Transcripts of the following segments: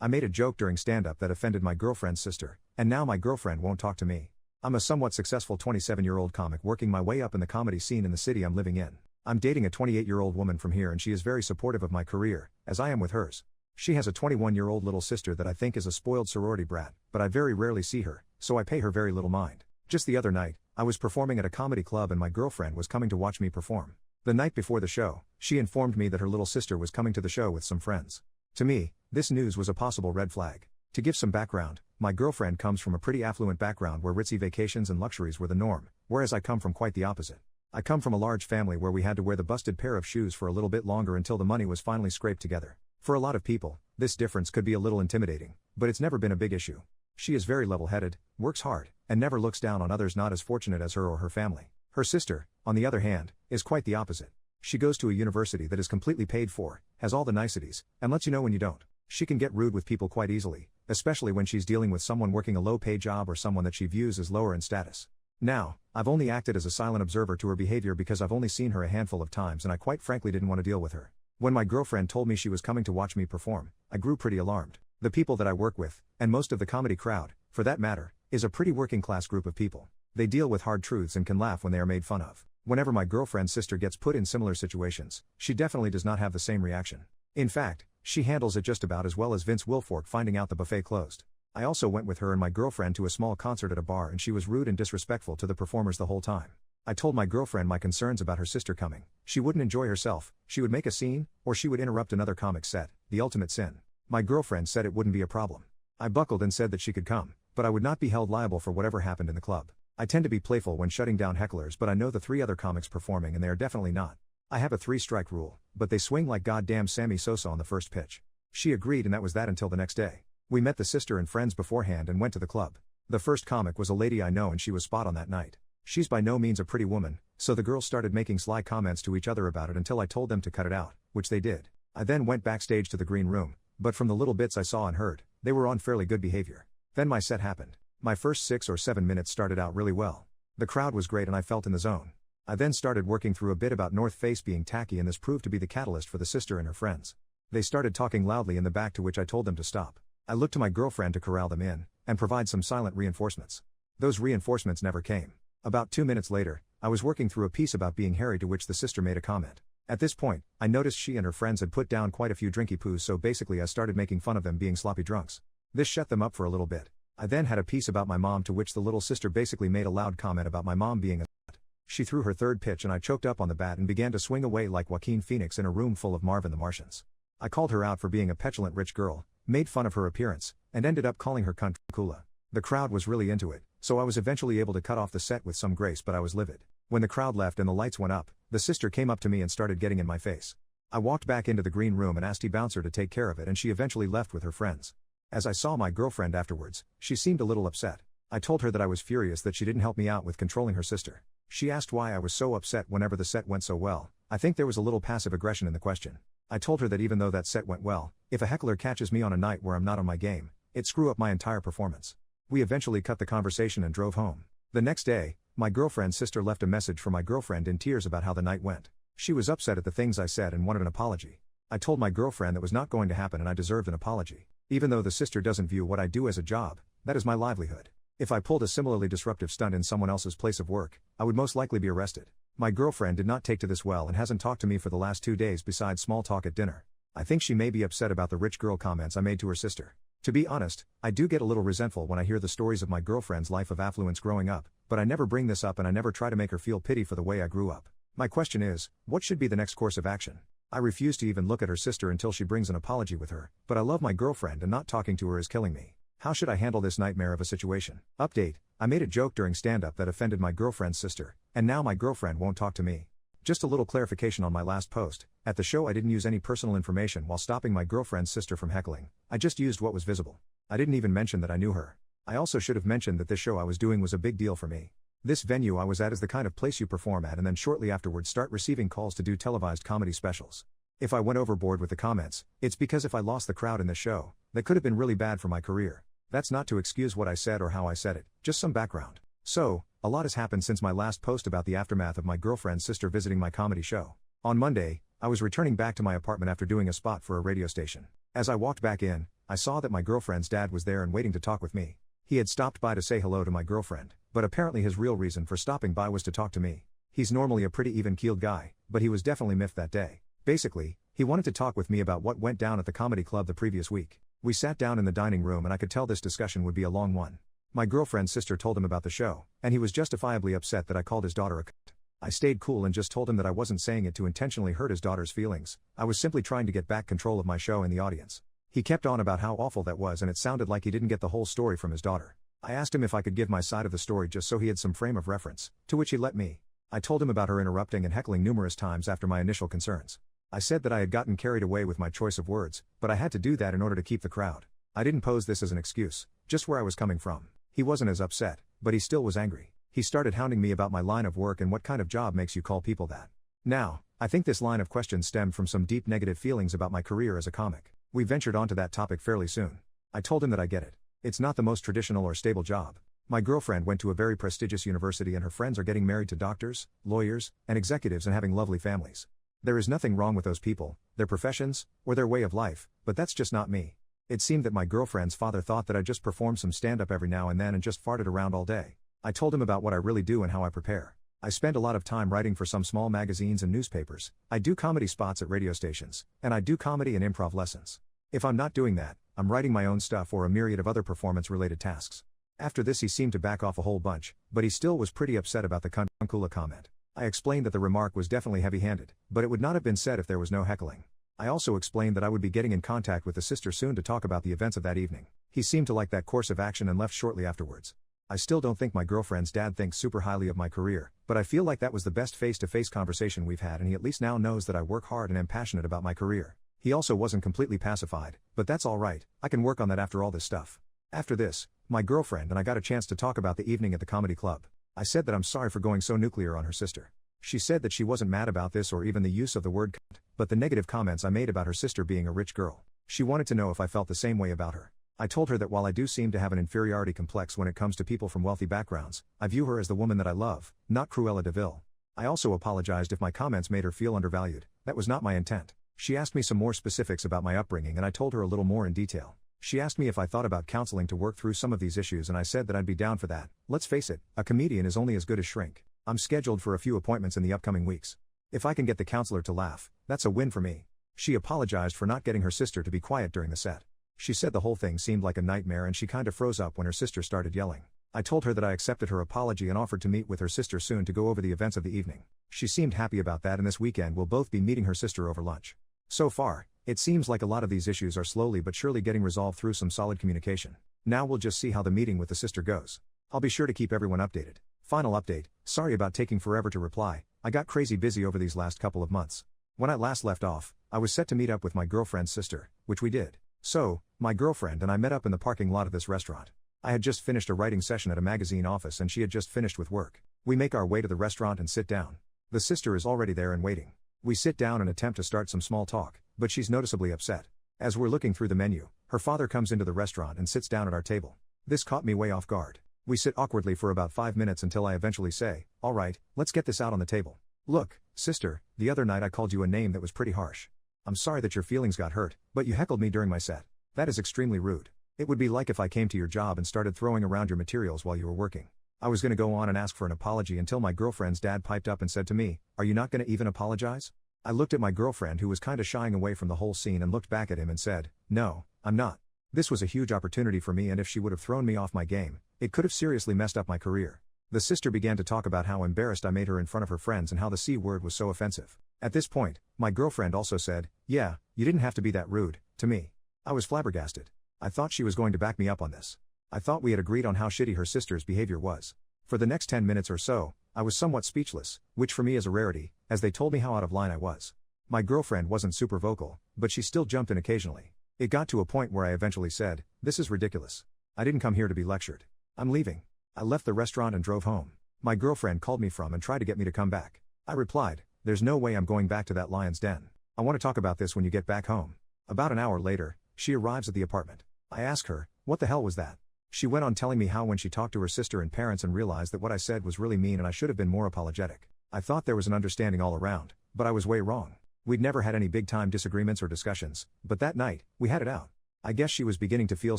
I made a joke during stand-up that offended my girlfriend's sister, and now my girlfriend won't talk to me. I'm a somewhat successful 27-year-old comic working my way up in the comedy scene in the city I'm living in. I'm dating a 28-year-old woman from here and she is very supportive of my career, as I am with hers. She has a 21-year-old little sister that I think is a spoiled sorority brat, but I very rarely see her, so I pay her very little mind. Just the other night, I was performing at a comedy club and my girlfriend was coming to watch me perform. The night before the show, she informed me that her little sister was coming to the show with some friends. To me, this news was a possible red flag. To give some background, my girlfriend comes from a pretty affluent background where ritzy vacations and luxuries were the norm, whereas I come from quite the opposite. I come from a large family where we had to wear the busted pair of shoes for a little bit longer until the money was finally scraped together. For a lot of people, this difference could be a little intimidating, but it's never been a big issue. She is very level-headed, works hard, and never looks down on others not as fortunate as her or her family. Her sister, on the other hand, is quite the opposite. She goes to a university that is completely paid for, has all the niceties, and lets you know when you don't. She can get rude with people quite easily, especially when she's dealing with someone working a low-paid job or someone that she views as lower in status. Now, I've only acted as a silent observer to her behavior because I've only seen her a handful of times and I quite frankly didn't want to deal with her. When my girlfriend told me she was coming to watch me perform, I grew pretty alarmed. The people that I work with, and most of the comedy crowd, for that matter, is a pretty working-class group of people. They deal with hard truths and can laugh when they are made fun of. Whenever my girlfriend's sister gets put in similar situations, she definitely does not have the same reaction. In fact, she handles it just about as well as Vince Wilfork finding out the buffet closed. I also went with her and my girlfriend to a small concert at a bar and she was rude and disrespectful to the performers the whole time. I told my girlfriend my concerns about her sister coming. She wouldn't enjoy herself, she would make a scene, or she would interrupt another comic's set, the ultimate sin. My girlfriend said it wouldn't be a problem. I buckled and said that she could come, but I would not be held liable for whatever happened in the club. I tend to be playful when shutting down hecklers, but I know the 3 other comics performing and they are definitely not. I have a 3-strike rule, but they swing like goddamn Sammy Sosa on the first pitch. She agreed and that was that until the next day. We met the sister and friends beforehand and went to the club. The first comic was a lady I know and she was spot on that night. She's by no means a pretty woman, so the girls started making sly comments to each other about it until I told them to cut it out, which they did. I then went backstage to the green room, but from the little bits I saw and heard, they were on fairly good behavior. Then my set happened. My first 6 or 7 minutes started out really well. The crowd was great and I felt in the zone. I then started working through a bit about North Face being tacky and this proved to be the catalyst for the sister and her friends. They started talking loudly in the back to which I told them to stop. I looked to my girlfriend to corral them in, and provide some silent reinforcements. Those reinforcements never came. About 2 minutes later, I was working through a piece about being hairy to which the sister made a comment. At this point, I noticed she and her friends had put down quite a few drinky poos, so basically I started making fun of them being sloppy drunks. This shut them up for a little bit. I then had a piece about my mom to which the little sister basically made a loud comment about my mom being a slut. She threw her third pitch and I choked up on the bat and began to swing away like Joaquin Phoenix in a room full of Marvin the Martians. I called her out for being a petulant rich girl, made fun of her appearance, and ended up calling her cunt coola. The crowd was really into it, so I was eventually able to cut off the set with some grace, but I was livid. When the crowd left and the lights went up, the sister came up to me and started getting in my face. I walked back into the green room and asked the bouncer to take care of it and she eventually left with her friends. As I saw my girlfriend afterwards, she seemed a little upset. I told her that I was furious that she didn't help me out with controlling her sister. She asked why I was so upset whenever the set went so well. I think there was a little passive aggression in the question. I told her that even though that set went well, if a heckler catches me on a night where I'm not on my game, it'd screw up my entire performance. We eventually cut the conversation and drove home. The next day, my girlfriend's sister left a message for my girlfriend in tears about how the night went. She was upset at the things I said and wanted an apology. I told my girlfriend that was not going to happen and I deserved an apology. Even though the sister doesn't view what I do as a job, that is my livelihood. If I pulled a similarly disruptive stunt in someone else's place of work, I would most likely be arrested. My girlfriend did not take to this well and hasn't talked to me for the last 2 days besides small talk at dinner. I think she may be upset about the rich girl comments I made to her sister. To be honest, I do get a little resentful when I hear the stories of my girlfriend's life of affluence growing up, but I never bring this up and I never try to make her feel pity for the way I grew up. My question is, what should be the next course of action? I refuse to even look at her sister until she brings an apology with her, but I love my girlfriend and not talking to her is killing me. How should I handle this nightmare of a situation? Update: I made a joke during stand-up that offended my girlfriend's sister, and now my girlfriend won't talk to me. Just a little clarification on my last post. At the show I didn't use any personal information while stopping my girlfriend's sister from heckling. I just used what was visible. I didn't even mention that I knew her. I also should have mentioned that this show I was doing was a big deal for me. This venue I was at is the kind of place you perform at and then shortly afterwards start receiving calls to do televised comedy specials. If I went overboard with the comments, it's because if I lost the crowd in this show, that could have been really bad for my career. That's not to excuse what I said or how I said it, just some background. So, a lot has happened since my last post about the aftermath of my girlfriend's sister visiting my comedy show. On Monday, I was returning back to my apartment after doing a spot for a radio station. As I walked back in, I saw that my girlfriend's dad was there and waiting to talk with me. He had stopped by to say hello to my girlfriend, but apparently his real reason for stopping by was to talk to me. He's normally a pretty even-keeled guy, but he was definitely miffed that day. Basically, he wanted to talk with me about what went down at the comedy club the previous week. We sat down in the dining room and I could tell this discussion would be a long one. My girlfriend's sister told him about the show, and he was justifiably upset that I called his daughter a cunt. I stayed cool and just told him that I wasn't saying it to intentionally hurt his daughter's feelings. I was simply trying to get back control of my show and the audience. He kept on about how awful that was and it sounded like he didn't get the whole story from his daughter. I asked him if I could give my side of the story just so he had some frame of reference, to which he let me. I told him about her interrupting and heckling numerous times after my initial concerns. I said that I had gotten carried away with my choice of words, but I had to do that in order to keep the crowd. I didn't pose this as an excuse, just where I was coming from. He wasn't as upset, but he still was angry. He started hounding me about my line of work and what kind of job makes you call people that. Now, I think this line of questions stemmed from some deep negative feelings about my career as a comic. We ventured onto that topic fairly soon. I told him that I get it. It's not the most traditional or stable job. My girlfriend went to a very prestigious university and her friends are getting married to doctors, lawyers, and executives and having lovely families. There is nothing wrong with those people, their professions, or their way of life, but that's just not me. It seemed that my girlfriend's father thought that I just performed some stand-up every now and then and just farted around all day. I told him about what I really do and how I prepare. I spend a lot of time writing for some small magazines and newspapers, I do comedy spots at radio stations, and I do comedy and improv lessons. If I'm not doing that, I'm writing my own stuff or a myriad of other performance-related tasks. After this he seemed to back off a whole bunch, but he still was pretty upset about the cunt comment. I explained that the remark was definitely heavy-handed, but it would not have been said if there was no heckling. I also explained that I would be getting in contact with the sister soon to talk about the events of that evening. He seemed to like that course of action and left shortly afterwards. I still don't think my girlfriend's dad thinks super highly of my career, but I feel like that was the best face-to-face conversation we've had and he at least now knows that I work hard and am passionate about my career. He also wasn't completely pacified, but that's alright, I can work on that after all this stuff. After this, my girlfriend and I got a chance to talk about the evening at the comedy club. I said that I'm sorry for going so nuclear on her sister. She said that she wasn't mad about this or even the use of the word cunt, but the negative comments I made about her sister being a rich girl. She wanted to know if I felt the same way about her. I told her that while I do seem to have an inferiority complex when it comes to people from wealthy backgrounds, I view her as the woman that I love, not Cruella de Vil. I also apologized if my comments made her feel undervalued. That was not my intent. She asked me some more specifics about my upbringing and I told her a little more in detail. She asked me if I thought about counseling to work through some of these issues and I said that I'd be down for that. Let's face it, a comedian is only as good as shrink. I'm scheduled for a few appointments in the upcoming weeks. If I can get the counselor to laugh, that's a win for me. She apologized for not getting her sister to be quiet during the set. She said the whole thing seemed like a nightmare and she kinda froze up when her sister started yelling. I told her that I accepted her apology and offered to meet with her sister soon to go over the events of the evening. She seemed happy about that and this weekend we'll both be meeting her sister over lunch. So far, it seems like a lot of these issues are slowly but surely getting resolved through some solid communication. Now we'll just see how the meeting with the sister goes. I'll be sure to keep everyone updated. Final update, sorry about taking forever to reply, I got crazy busy over these last couple of months. When I last left off, I was set to meet up with my girlfriend's sister, which we did. So, my girlfriend and I met up in the parking lot of this restaurant. I had just finished a writing session at a magazine office and she had just finished with work. We make our way to the restaurant and sit down. The sister is already there and waiting. We sit down and attempt to start some small talk, but she's noticeably upset. As we're looking through the menu, her father comes into the restaurant and sits down at our table. This caught me way off guard. We sit awkwardly for about 5 minutes until I eventually say, alright, let's get this out on the table. Look, sister, the other night I called you a name that was pretty harsh. I'm sorry that your feelings got hurt, but you heckled me during my set. That is extremely rude. It would be like if I came to your job and started throwing around your materials while you were working. I was gonna go on and ask for an apology until my girlfriend's dad piped up and said to me, are you not gonna even apologize? I looked at my girlfriend who was kinda shying away from the whole scene and looked back at him and said, no, I'm not. This was a huge opportunity for me and if she would have thrown me off my game, it could have seriously messed up my career. The sister began to talk about how embarrassed I made her in front of her friends and how the C word was so offensive. At this point, my girlfriend also said, yeah, you didn't have to be that rude, to me. I was flabbergasted. I thought she was going to back me up on this. I thought we had agreed on how shitty her sister's behavior was. For the next 10 minutes or so, I was somewhat speechless, which for me is a rarity, as they told me how out of line I was. My girlfriend wasn't super vocal, but she still jumped in occasionally. It got to a point where I eventually said, this is ridiculous. I didn't come here to be lectured. I'm leaving. I left the restaurant and drove home. My girlfriend called me from and tried to get me to come back. I replied, there's no way I'm going back to that lion's den. I want to talk about this when you get back home. About an hour later, she arrives at the apartment. I ask her, what the hell was that? She went on telling me how when she talked to her sister and parents and realized that what I said was really mean and I should have been more apologetic. I thought there was an understanding all around, but I was way wrong. We'd never had any big time disagreements or discussions, but that night, we had it out. I guess she was beginning to feel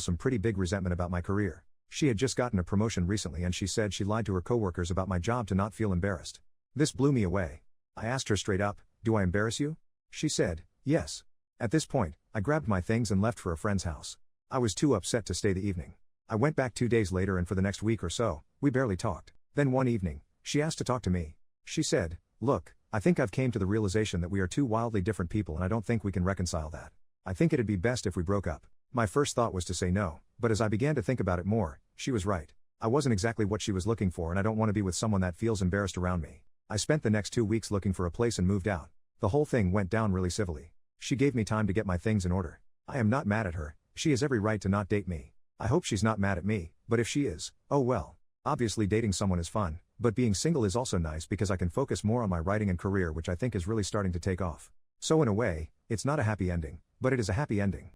some pretty big resentment about my career. She had just gotten a promotion recently and she said she lied to her coworkers about my job to not feel embarrassed. This blew me away. I asked her straight up, "Do I embarrass you?" She said, "Yes." At this point, I grabbed my things and left for a friend's house. I was too upset to stay the evening. I went back 2 days later and for the next week or so, we barely talked. Then one evening, she asked to talk to me. She said, "Look, I think I've came to the realization that we are two wildly different people and I don't think we can reconcile that. I think it'd be best if we broke up." My first thought was to say no, but as I began to think about it more, she was right. I wasn't exactly what she was looking for and I don't want to be with someone that feels embarrassed around me. I spent the next 2 weeks looking for a place and moved out. The whole thing went down really civilly. She gave me time to get my things in order. I am not mad at her, she has every right to not date me. I hope she's not mad at me, but if she is, oh well. Obviously dating someone is fun, but being single is also nice because I can focus more on my writing and career, which I think is really starting to take off. So in a way, it's not a happy ending, but it is a happy ending.